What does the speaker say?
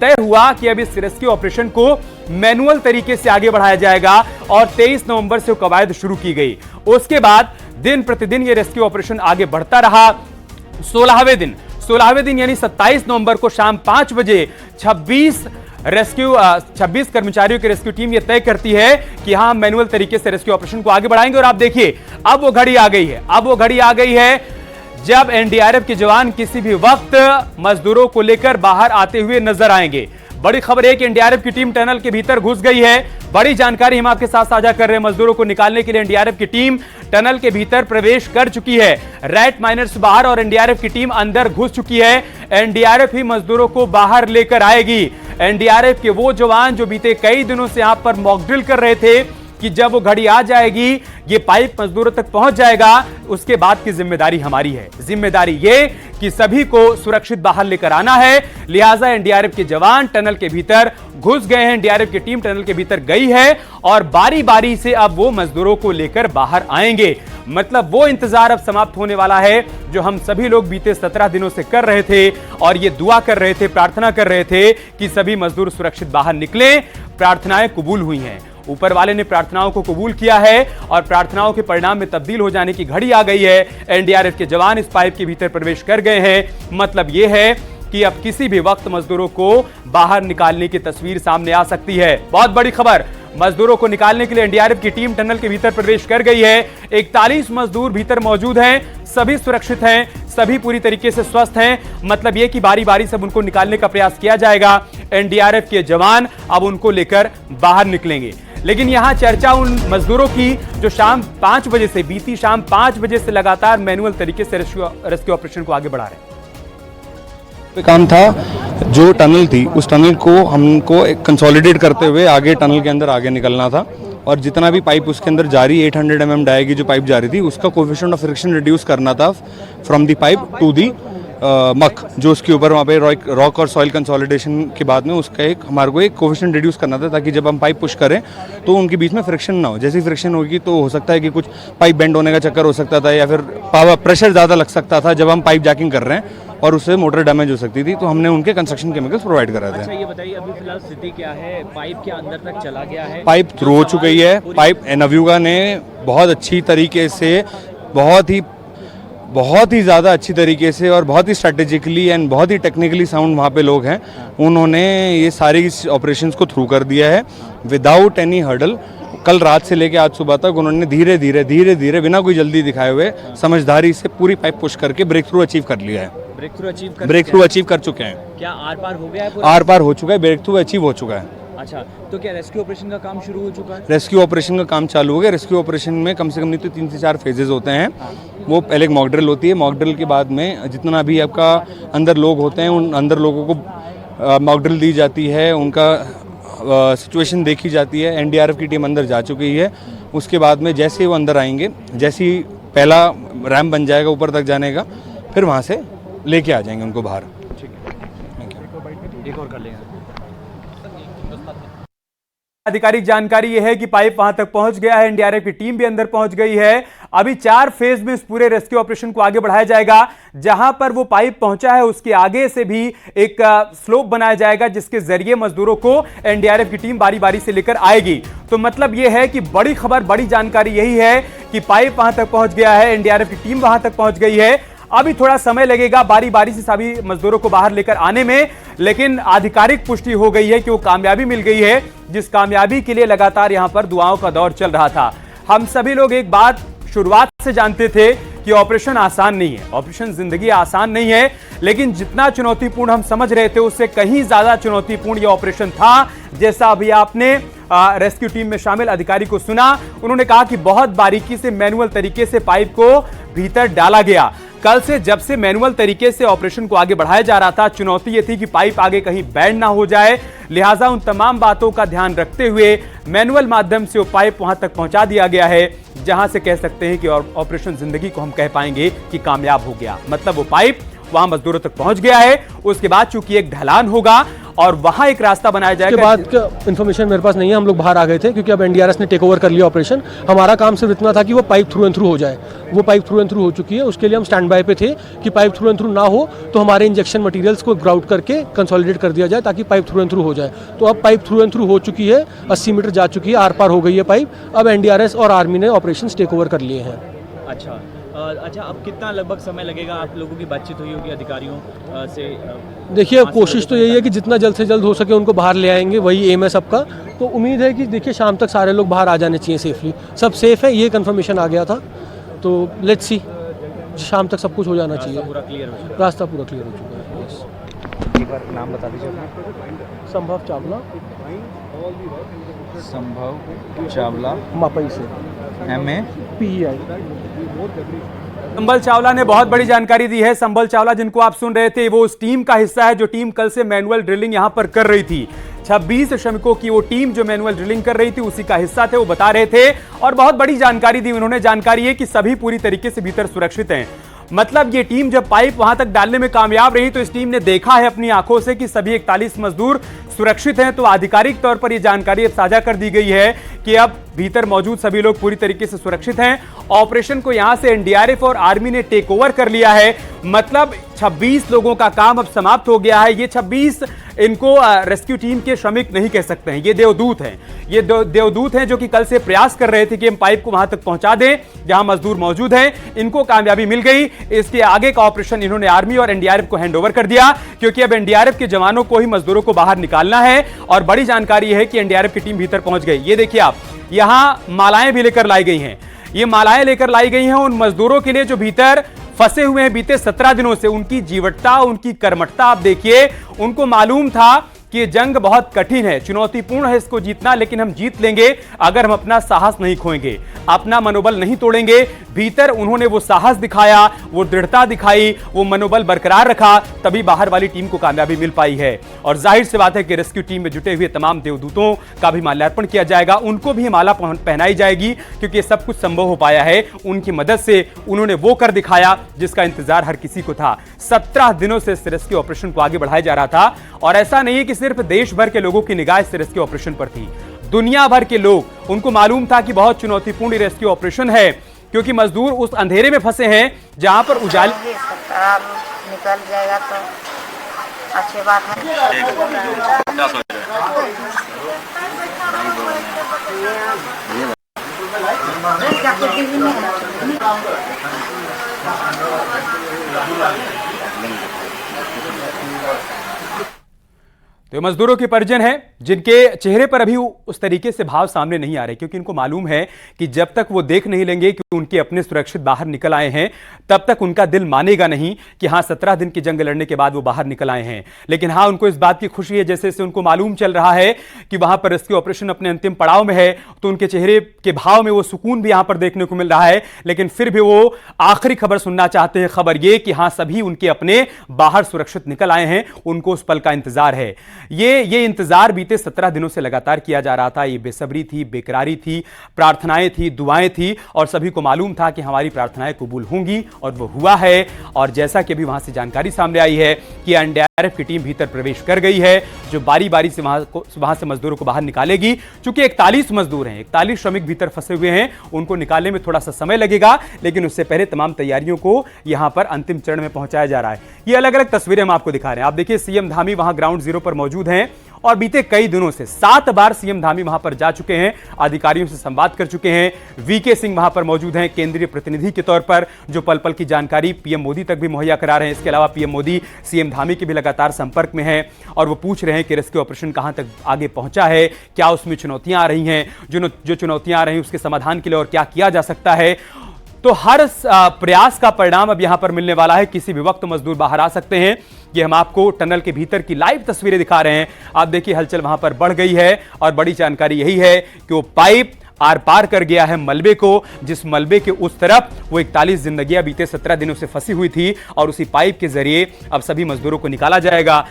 तय हुआ कि अब इस रेस्क्यू ऑपरेशन को मैनुअल तरीके से आगे बढ़ाया जाएगा और 23 नवंबर से कवायद शुरू की गई। उसके बाद दिन प्रतिदिन यह रेस्क्यू ऑपरेशन आगे बढ़ता रहा। 16वें दिन यानी 27 नवंबर को शाम 5 बजे 26 कर्मचारियों की रेस्क्यू टीम यह तय करती है कि हां मैनुअल तरीके से रेस्क्यू ऑपरेशन को आगे बढ़ाएंगे। और आप देखिए अब वो घड़ी आ गई है जब एनडीआरएफ के जवान किसी भी वक्त मजदूरों को लेकर बाहर आते हुए नजर आएंगे। बड़ी खबर है कि एनडीआरएफ की टीम टनल के भीतर घुस गई है। बड़ी जानकारी हम आपके साथ साझा कर रहे हैं। मजदूरों को निकालने के लिए एनडीआरएफ की टीम टनल के भीतर प्रवेश कर चुकी है। रैट माइनर्स बाहर और एनडीआरएफ की टीम अंदर घुस चुकी है। एनडीआरएफ ही मजदूरों को बाहर लेकर आएगी। एनडीआरएफ के वो जवान जो बीते कई दिनों से यहां पर मॉक ड्रिल कर रहे थे कि जब वो घड़ी आ जाएगी, ये पाइप मजदूरों तक पहुंच जाएगा, उसके बाद की जिम्मेदारी हमारी है। जिम्मेदारी ये कि सभी को सुरक्षित बाहर लेकर आना है। लिहाजा एनडीआरएफ के जवान टनल के भीतर घुस गए हैं। एनडीआरएफ की टीम टनल के भीतर गई है और बारी बारी से अब वो मजदूरों को लेकर बाहर आएंगे। मतलब वो इंतजार अब समाप्त होने वाला है जो हम सभी लोग बीते 17 दिनों से कर रहे थे और ये दुआ कर रहे थे, प्रार्थना कर रहे थे कि सभी मजदूर सुरक्षित बाहर निकलें। प्रार्थनाएं कबूल हुई हैं। ऊपर वाले ने प्रार्थनाओं को कबूल किया है और प्रार्थनाओं के परिणाम में तब्दील हो जाने की घड़ी आ गई है। एनडीआरएफ के जवान इस पाइप के भीतर प्रवेश कर गए हैं। मतलब यह है कि अब किसी भी वक्त मजदूरों को बाहर निकालने की तस्वीर सामने आ सकती है। बहुत बड़ी खबर, मजदूरों को निकालने के लिए एनडीआरएफ की टीम टनल के भीतर प्रवेश कर गई है। 41 मजदूर भीतर मौजूद हैं। सभी सुरक्षित हैं, सभी पूरी तरीके से स्वस्थ हैं। मतलब यह कि बारी बारी से उनको निकालने का प्रयास किया जाएगा। एनडीआरएफ के जवान अब उनको लेकर बाहर निकलेंगे। लेकिन यहां चर्चा उन मजदूरों की जो बीती शाम 5 बजे से लगातार मैनुअल तरीके से रेस्क्यू ऑपरेशन को आगे बढ़ा रहे हैं। काम था, जो टनल थी उस टनल को हमको कंसोलिडेट करते हुए आगे टनल के अंदर आगे निकलना था और जितना भी पाइप उसके अंदर जारी 800 mm डाई की जो पाइप जारी थी उसका कोएफिशिएंट ऑफ फ्रिक्शन रिड्यूस करना था from the pipe to the muck, जो उसके ऊपर वहाँ पे रॉक और सॉइल कंसोलिडेशन के बाद में उसका हमारे को एक कोएफिशिएंट रिड्यूस करना था ताकि जब हम पाइप पुश करें तो उनके बीच में फ्रिक्शन ना हो। जैसी फ्रिक्शन होगी तो हो सकता है कि कुछ पाइप बेंड होने का चक्कर हो सकता था या फिर पावर प्रेशर ज़्यादा लग सकता था जब हम पाइप जैकिंग कर रहे हैं और उससे मोटर डैमेज हो सकती थी। तो हमने उनके कंस्ट्रक्शन केमिकल्स प्रोवाइड कराए थे। अच्छा ये बताइए अभी फिलहाल स्थिति क्या है? पाइप के अंदर तक चला गया है? पाइप थ्रू हो चुकी है। पाइप नवयुगा ने बहुत अच्छी तरीके से, बहुत ही ज़्यादा अच्छी तरीके से और बहुत ही स्ट्रेटेजिकली एंड बहुत ही टेक्निकली साउंड वहाँ पे लोग हैं, उन्होंने ये सारी ऑपरेशंस को थ्रू कर दिया है विदाउट एनी हर्डल। कल रात से लेके आज सुबह तक उन्होंने धीरे धीरे बिना कोई जल्दी दिखाए हुए समझदारी से पूरी पाइप पुश करके ब्रेक थ्रू अचीव कर लिया है। ब्रेक थ्रू अचीव कर चुके हैं। क्या आर पार हो गया है? आर पार हो चुका है, ब्रेक थ्रू अचीव हो चुका है। अच्छा, तो क्या रेस्क्यू ऑपरेशन का काम शुरू हो चुका है? रेस्क्यू ऑपरेशन का काम चालू हो गया। रेस्क्यू ऑपरेशन में कम से कम नहीं तो 3 से 4 फेजेस होते हैं। वो पहले एक मॉक ड्रिल होती है। मॉक ड्रिल के बाद में जितना भी आपका अंदर लोग होते हैं उन अंदर लोगों को मॉक ड्रिल दी जाती है, उनका सिचुएशन देखी जाती है। एनडीआरएफ की टीम अंदर जा चुकी है। उसके बाद में जैसे वो अंदर आएंगे, जैसे ही पहला रैंप बन जाएगा ऊपर तक जाने का, फिर वहाँ से लेके आ जाएंगे उनको बाहर। एक और कर लेंगे। आधिकारिक जानकारी यह है कि पाइप वहां तक पहुंच गया है। एनडीआरएफ की टीम भी अंदर पहुंच गई है। अभी 4 फेज में इस पूरे रेस्क्यू ऑपरेशन को आगे बढ़ाया जाएगा। जहां पर वो पाइप पहुंचा है उसके आगे से भी एक स्लोप बनाया जाएगा जिसके जरिए मजदूरों को एनडीआरएफ की टीम बारी बारी से लेकर आएगी। तो मतलब यह है कि बड़ी खबर, बड़ी जानकारी यही है कि पाइप वहां तक पहुंच गया है, एनडीआरएफ की टीम वहां तक पहुंच गई है। अभी थोड़ा समय लगेगा बारी बारी से सभी मजदूरों को बाहर लेकर आने में, लेकिन आधिकारिक पुष्टि हो गई है कि वो कामयाबी मिल गई है, जिस कामयाबी के लिए लगातार यहां पर दुआओं का दौर चल रहा था। हम सभी लोग एक बात शुरुआत से जानते थे कि ऑपरेशन आसान नहीं है, ऑपरेशन जिंदगी आसान नहीं है, लेकिन जितना चुनौतीपूर्ण हम समझ रहे थे उससे कहीं ज्यादा चुनौतीपूर्ण यह ऑपरेशन था। जैसा अभी आपने रेस्क्यू टीम में शामिल अधिकारी को सुना, उन्होंने कहा कि बहुत बारीकी से मैनुअल तरीके से पाइप को भीतर डाला गया। कल से जब से मैनुअल तरीके से ऑपरेशन को आगे बढ़ाया जा रहा था, चुनौती यह थी कि पाइप आगे कहीं बैंड ना हो जाए। लिहाजा उन तमाम बातों का ध्यान रखते हुए मैनुअल माध्यम से वो पाइप वहां तक पहुंचा दिया गया है, जहां से कह सकते हैं कि ऑपरेशन जिंदगी को हम कह पाएंगे कि कामयाब हो गया। मतलब वो पाइप वहां मजदूरों तक पहुंच गया है। उसके बाद चूंकि एक ढलान होगा और वहां एक रास्ता बनाया के जाएगा। बाद का इन्फॉर्मेशन मेरे पास नहीं है, हम लोग बाहर आ गए थे क्योंकि अब एनडीआरएफ ने टेक ओवर कर लिया ऑपरेशन। हमारा काम सिर्फ इतना था कि वो पाइप थ्रू एंड थ्रू हो जाए, वो पाइप थ्रू एंड थ्रू हो चुकी है। उसके लिए हम स्टैंड बाय पे थे कि पाइप थ्रू एंड थ्रू ना हो तो हमारे इंजेक्शन मटेरियल्स को ग्राउट करके कंसोलिडेट कर दिया जाए ताकि पाइप थ्रू एंड थ्रू हो जाए। तो अब पाइप थ्रू एंड थ्रू हो चुकी है, 80 मीटर जा चुकी है, आर पार हो गई है पाइप। अब एनडीआरएफ और आर्मी ने ऑपरेशन टेक ओवर कर लिए हैं। अच्छा अच्छा, अब कितना लगभग समय लगेगा? आप लोगों की बातचीत हुई होगी अधिकारियों से? देखिए कोशिश तो यही है कि जितना जल्द से जल्द हो सके उनको बाहर ले आएंगे, वही एम है सबका। तो उम्मीद है कि देखिए शाम तक सारे लोग बाहर आ जाने चाहिए सेफली। सब सेफ है, ये कंफर्मेशन आ गया था। तो लेट्स सी, शाम तक सब कुछ हो जाना चाहिए। पूरा क्लियर हो चुका है? रास्ता पूरा क्लियर हो चुका है। यस। एक बार नाम बता दीजिए अपना। संभव चावला, संभव चावला, मापई से, MA PEI। संभल चावला ने बहुत बड़ी जानकारी दी है। संभल चावला जिनको आप सुन रहे थे, वो उस टीम का हिस्सा है जो टीम कल से मैनुअल ड्रिलिंग यहां पर कर रही थी। 26 श्रमिकों की वो टीम जो मैनुअल ड्रिलिंग कर रही थी उसी का हिस्सा थे, वो बता रहे थे और बहुत बड़ी जानकारी दी उन्होंने। जानकारी है कि सभी पूरी तरीके से भीतर सुरक्षित हैं। मतलब ये टीम जब पाइप वहां तक डालने में कामयाब रही तो इस टीम ने देखा है अपनी आंखों से कि सभी 41 मजदूर सुरक्षित हैं। तो आधिकारिक तौर पर यह जानकारी अब साझा कर दी गई है कि अब भीतर मौजूद सभी लोग पूरी तरीके से सुरक्षित हैं। ऑपरेशन को यहां से एनडीआरएफ और आर्मी ने टेक ओवर कर लिया है। मतलब 26 लोगों का काम अब समाप्त हो गया है। ये 26 इनको रेस्क्यू टीम के श्रमिक नहीं कह सकते हैं, ये देवदूत हैं। ये देवदूत हैं जो कि कल से प्रयास कर रहे थे कि हम पाइप को वहां तक पहुंचा दें जहां मजदूर मौजूद हैं। इनको कामयाबी मिल गई। इसके आगे का ऑपरेशन इन्होंने आर्मी और एनडीआरएफ को हैंडओवर कर दिया क्योंकि अब एनडीआरएफ के जवानों को ही मजदूरों को बाहर निकालना है। और बड़ी जानकारी है कि एनडीआरएफ की टीम भीतर पहुंच गई। ये देखिए आप, यहां मालाएं भी लेकर लाई गई हैं। ये मालाएं लेकर लाई गई हैं उन मजदूरों के लिए जो भीतर फंसे हुए हैं बीते 17 दिनों से। उनकी जीवटता, उनकी कर्मठता आप देखिए। उनको मालूम था कि ये जंग बहुत कठिन है, चुनौतीपूर्ण है इसको जीतना, लेकिन हम जीत लेंगे अगर हम अपना साहस नहीं खोएंगे, अपना मनोबल नहीं तोड़ेंगे। भीतर उन्होंने वो साहस दिखाया, वो दृढ़ता दिखाई, वो मनोबल बरकरार रखा, तभी बाहर वाली टीम को कामयाबी मिल पाई है। और जाहिर सी बात है कि रेस्क्यू टीम में जुटे हुए तमाम देवदूतों का भी माल्यार्पण किया जाएगा। उनको भी माला पहनाई जाएगी क्योंकि ये सब कुछ संभव हो पाया है उनकी मदद से। उन्होंने वो कर दिखाया जिसका इंतजार हर किसी को था। 17 दिनों से इस रेस्क्यू ऑपरेशन को आगे बढ़ाया जा रहा था और ऐसा नहीं है कि सिर्फ देश भर के लोगों की निगाह इस रेस्क्यू ऑपरेशन पर थी। दुनिया भर के लोग, उनको मालूम था कि बहुत चुनौतीपूर्ण रेस्क्यू ऑपरेशन है क्योंकि मजदूर उस अंधेरे में फंसे हैं जहां पर उजाले निकल जाएगा तो अच्छी बात तो मजदूरों के परिजन हैं जिनके चेहरे पर अभी उस तरीके से भाव सामने नहीं आ रहे क्योंकि इनको मालूम है कि जब तक वो देख नहीं लेंगे कि उनके अपने सुरक्षित बाहर निकल आए हैं तब तक उनका दिल मानेगा नहीं कि हाँ 17 दिन की जंग लड़ने के बाद वो बाहर निकल आए हैं। लेकिन हाँ, उनको इस बात की खुशी है जैसे से उनको मालूम चल रहा है कि वहां पर रेस्क्यू ऑपरेशन अपने अंतिम पड़ाव में है, तो उनके चेहरे के भाव में वो सुकून भी यहां पर देखने को मिल रहा है। लेकिन फिर भी वो आखिरी खबर सुनना चाहते हैं, खबर ये कि हाँ सभी उनके अपने बाहर सुरक्षित निकल आए हैं। उनको उस पल का इंतजार है। ये इंतजार बीते 17 दिनों से लगातार किया जा रहा था। ये बेसब्री थी, बेकरारी थी, प्रार्थनाएं थी, दुआएं थी और सभी को मालूम था कि हमारी प्रार्थनाएं कबूल होंगी और वो हुआ है। और जैसा कि अभी वहां से जानकारी सामने आई है कि एनडीआरएफ की टीम भीतर प्रवेश कर गई है जो बारी बारी से वहां से मजदूरों को बाहर निकालेगी। चूंकि 41 मजदूर हैं, 41 श्रमिक भीतर फंसे हुए हैं, उनको निकालने में थोड़ा सा समय लगेगा, लेकिन उससे पहले तमाम तैयारियों को यहां पर अंतिम चरण में पहुंचाया जा रहा है। ये अलग अलग तस्वीरें हम आपको दिखा रहे हैं। आप देखिए सीएम धामी वहां ग्राउंड जीरो पर मौजूद हैं और बीते कई दिनों से 7 बार सीएम धामी वहां पर जा चुके हैं, अधिकारियों से संवाद कर चुके हैं। वीके सिंह वहां पर मौजूद हैं केंद्रीय प्रतिनिधि के तौर पर, जो पल पल की जानकारी पीएम मोदी तक भी मुहैया करा रहे हैं। इसके अलावा पीएम मोदी सीएम धामी के भी लगातार संपर्क में हैं और वो पूछ रहे हैं कि रेस्क्यू ऑपरेशन कहां तक आगे पहुंचा है, क्या उसमें चुनौतियां आ रही हैं, जो चुनौतियां आ रही हैं उसके समाधान के लिए और क्या किया जा सकता है। तो हर प्रयास का परिणाम अब यहां पर मिलने वाला है। किसी भी वक्त मजदूर बाहर आ सकते हैं। ये हम आपको टनल के भीतर की लाइव तस्वीरें दिखा रहे हैं। आप देखिए हलचल वहां पर बढ़ गई है और बड़ी जानकारी यही है कि वो पाइप आर पार कर गया है मलबे को, जिस मलबे के उस तरफ वो 41 जिंदगियां बीते 17 दिनों से फंसी हुई थी और उसी पाइप के जरिए अब सभी मजदूरों को निकाला जाएगा।